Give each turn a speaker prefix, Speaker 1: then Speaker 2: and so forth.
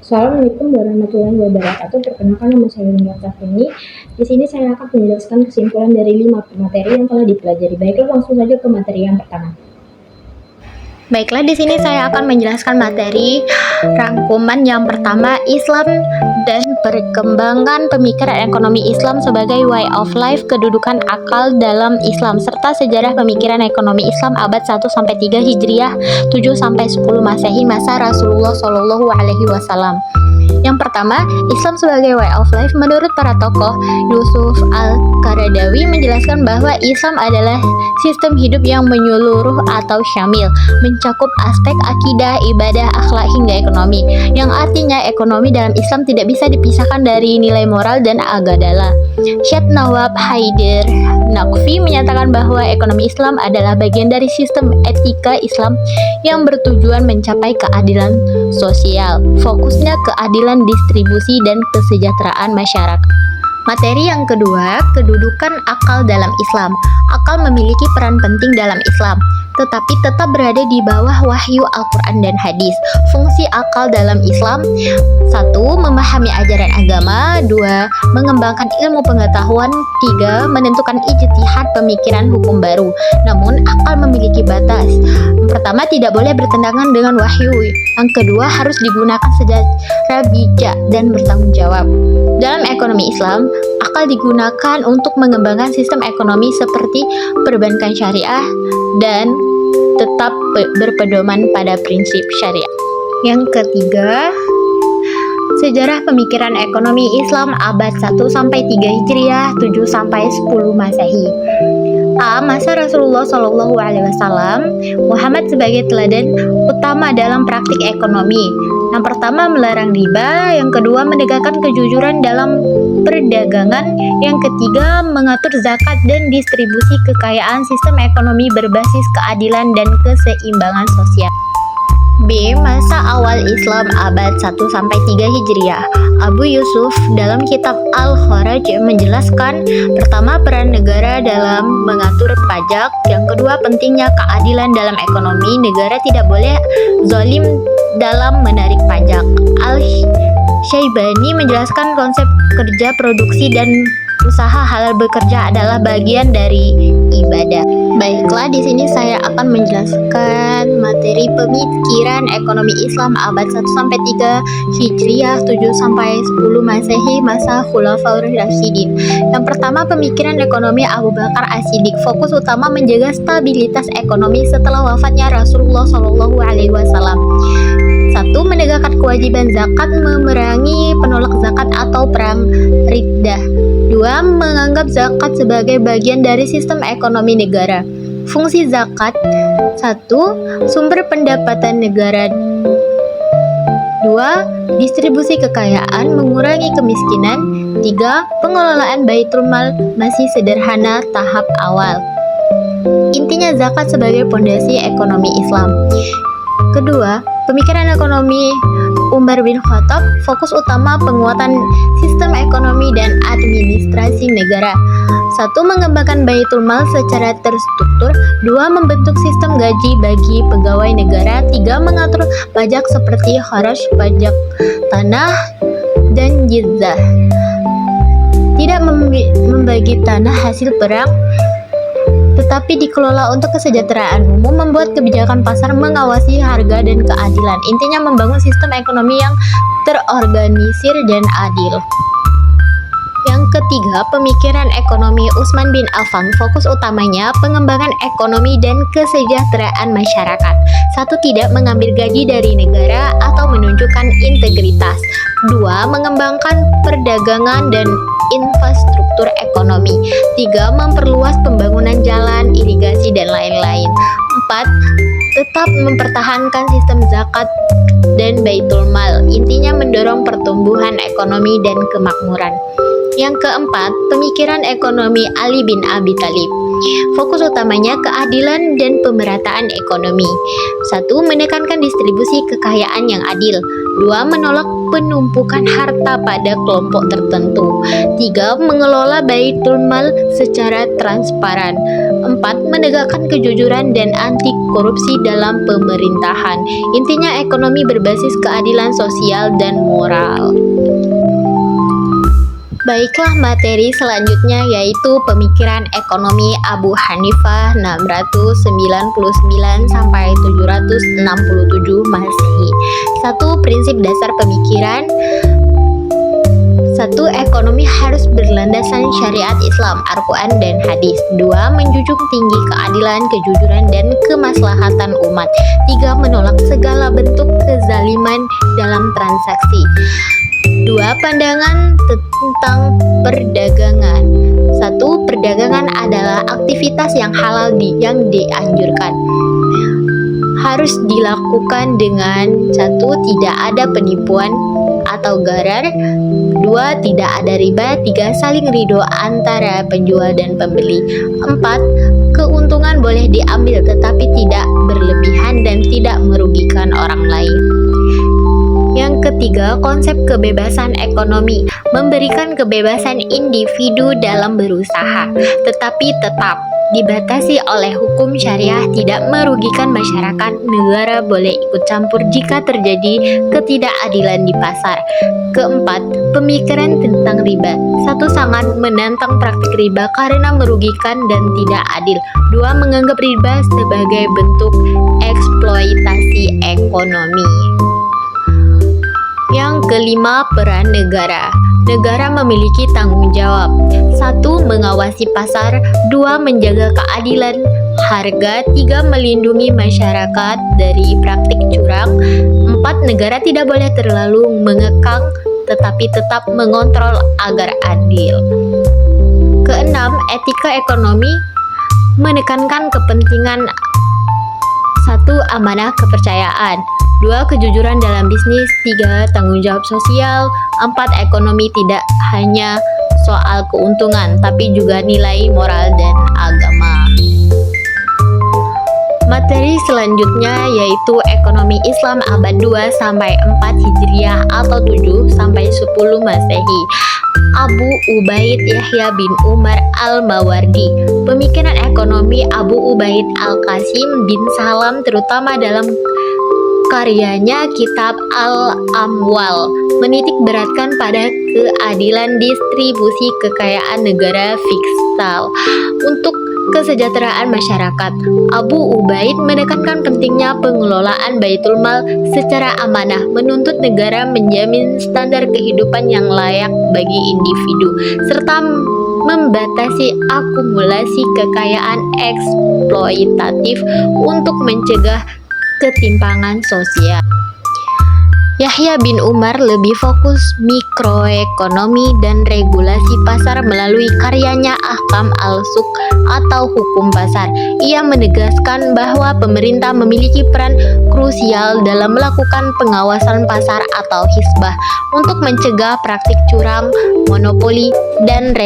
Speaker 1: Assalamualaikum warahmatullahi wabarakatuh. Perkenalkan, nama saya Linda Tafini. Di sini saya akan menjelaskan kesimpulan dari 5 materi yang telah dipelajari. Baiklah, langsung saja ke materi yang pertama.
Speaker 2: Baiklah, di sini saya akan menjelaskan materi rangkuman yang pertama, Islam dan perkembangan pemikiran ekonomi Islam sebagai way of life, kedudukan akal dalam Islam, serta sejarah pemikiran ekonomi Islam abad 1-3 Hijriah, 7-10 Masehi, masa Rasulullah Shallallahu Alaihi Wasallam. Yang pertama, Islam sebagai way of life. Menurut para tokoh, Yusuf Al-Qaradawi menjelaskan bahwa Islam adalah sistem hidup yang menyeluruh atau syamil, mencakup aspek akidah, ibadah, akhlak hingga ekonomi. Yang artinya ekonomi dalam Islam tidak bisa dipisahkan dari nilai moral dan agadala. Syed Nawab Haider Naqvi menyatakan bahwa ekonomi Islam adalah bagian dari sistem etika Islam yang bertujuan mencapai keadilan sosial. Fokusnya keadilan distribusi dan kesejahteraan masyarakat. Materi yang kedua, kedudukan akal dalam Islam. Akal memiliki peran penting dalam Islam, tetapi tetap berada di bawah wahyu Al-Quran dan hadis. Fungsi akal dalam Islam: 1. Memahami ajaran agama. 2. Mengembangkan ilmu pengetahuan. 3. Menentukan ijtihad pemikiran hukum baru. Namun, akal memiliki batas. Pertama, tidak boleh bertentangan dengan wahyu. Yang kedua, harus digunakan secara bijak dan bertanggung jawab. Dalam ekonomi Islam, akal digunakan untuk mengembangkan sistem ekonomi seperti perbankan syariah dan tetap berpedoman pada prinsip syariah. Yang ketiga, sejarah pemikiran ekonomi Islam abad 1-3 Hijriah, 7-10 Masehi. A. Masa Rasulullah Shallallahu Alaihi Wasallam. Muhammad sebagai teladan utama dalam praktik ekonomi. Yang pertama, melarang riba. Yang kedua, menegakkan kejujuran dalam perdagangan. Yang ketiga, mengatur zakat dan distribusi kekayaan. Sistem ekonomi berbasis keadilan dan keseimbangan sosial. B. Masa awal Islam abad 1-3 Hijriah. Abu Yusuf dalam kitab Al-Kharaj menjelaskan, pertama, peran negara dalam mengatur pajak. Yang kedua, pentingnya keadilan dalam ekonomi. Negara tidak boleh zalim dalam menarik pajak. Al-Syaibani menjelaskan konsep kerja produksi dan usaha halal bekerja adalah bagian dari ibadah. Baiklah, di sini saya akan menjelaskan materi pemikiran ekonomi Islam abad 1-3 Hijriah, 7-10 Masehi, masa Khulafaur Rasyidin. Yang pertama, pemikiran ekonomi Abu Bakar As-Siddiq. Fokus utama menjaga stabilitas ekonomi setelah wafatnya Rasulullah Shallallahu Alaihi Wasallam. 1. Menegakkan kewajiban zakat, memerangi penolak zakat atau perang Riddah. 2. Menganggap zakat sebagai bagian dari sistem ekonomi negara. Fungsi zakat: 1. Sumber pendapatan negara. 2. Distribusi kekayaan, mengurangi kemiskinan. 3. Pengelolaan Baitul Mal masih sederhana tahap awal. Intinya, zakat sebagai pondasi ekonomi Islam. Kedua, pemikiran ekonomi Umar bin Khattab. Fokus utama penguatan sistem ekonomi dan administrasi negara. 1. Mengembangkan Baitul Mal secara terstruktur. 2. Membentuk sistem gaji bagi pegawai negara. 3. Mengatur pajak seperti kharaj, pajak tanah, dan jizyah. Tidak membagi tanah hasil perang, tetapi dikelola untuk kesejahteraan umum. Membuat kebijakan pasar, mengawasi harga dan keadilan. Intinya, membangun sistem ekonomi yang terorganisir dan adil. Yang ketiga, pemikiran ekonomi Utsman bin Affan. Fokus utamanya pengembangan ekonomi dan kesejahteraan masyarakat. 1. Tidak mengambil gaji dari negara atau menunjukkan integritas. 2. Mengembangkan perdagangan dan infrastruktur ekonomi. 3. Memperluas pembangunan jalan, irigasi, dan lain-lain. 4. Tetap mempertahankan sistem zakat dan Baitul Mal. Intinya, mendorong pertumbuhan ekonomi dan kemakmuran. Yang keempat, pemikiran ekonomi Ali bin Abi Thalib. Fokus utamanya keadilan dan pemerataan ekonomi. 1. Menekankan distribusi kekayaan yang adil. 2. Menolak penumpukan harta pada kelompok tertentu. 3. Mengelola Baitul Mal secara transparan. Keempat, menegakkan kejujuran dan anti korupsi dalam pemerintahan. Intinya ekonomi berbasis keadilan sosial dan moral. Baiklah, materi selanjutnya yaitu pemikiran ekonomi Abu Hanifah 699 sampai 767 Masehi. 1. Prinsip dasar pemikiran. 1. Ekonomi harus berlandasan syariat Islam, Al-Quran dan hadis. 2. Menjunjung tinggi keadilan, kejujuran dan kemaslahatan umat. 3. Menolak segala bentuk kezaliman dalam transaksi. 2. Pandangan tentang perdagangan. 1. Perdagangan adalah aktivitas yang halal yang dianjurkan. Harus dilakukan dengan 1. Tidak ada penipuan atau gharar. 2. Tidak ada riba. 3. Saling ridho antara penjual dan pembeli. 4. Keuntungan boleh diambil tetapi tidak berlebihan dan tidak merugikan orang lain. Yang ketiga, konsep kebebasan ekonomi memberikan kebebasan individu dalam berusaha, tetapi tetap dibatasi oleh hukum syariah, tidak merugikan masyarakat. Negara boleh ikut campur jika terjadi ketidakadilan di pasar. Keempat, pemikiran tentang riba. 1. Sangat menentang praktik riba karena merugikan dan tidak adil. 2. Menganggap riba sebagai bentuk eksploitasi ekonomi. Yang kelima, peran negara. Negara memiliki tanggung jawab. 1. Mengawasi pasar. 2. Menjaga keadilan harga. 3. Melindungi masyarakat dari praktik curang. 4. Negara tidak boleh terlalu mengekang tetapi tetap mengontrol agar adil. Keenam, etika ekonomi menekankan kepentingan 1. Amanah kepercayaan. 2. Kejujuran dalam bisnis. 3. Tanggung jawab sosial. 4. Ekonomi tidak hanya soal keuntungan, tapi juga nilai moral dan agama. Materi selanjutnya yaitu ekonomi Islam abad 2 sampai 4 Hijriah atau 7 sampai 10 Masehi. Abu Ubaid Yahya bin Umar Al-Mawardi. Pemikiran ekonomi Abu Ubaid Al-Qasim bin Salam terutama dalam karyanya Kitab Al-Amwal menitik beratkan pada keadilan distribusi kekayaan negara fiskal untuk kesejahteraan masyarakat. Abu Ubaid menekankan pentingnya pengelolaan Baitul Mal secara amanah, menuntut negara menjamin standar kehidupan yang layak bagi individu, serta membatasi akumulasi kekayaan eksploitatif untuk mencegah ketimpangan sosial. Yahya bin Umar lebih fokus mikroekonomi dan regulasi pasar melalui karyanya Ahkam al-Suq atau hukum pasar. Ia menegaskan bahwa pemerintah memiliki peran krusial dalam melakukan pengawasan pasar atau hisbah untuk mencegah praktik curang, monopoli, dan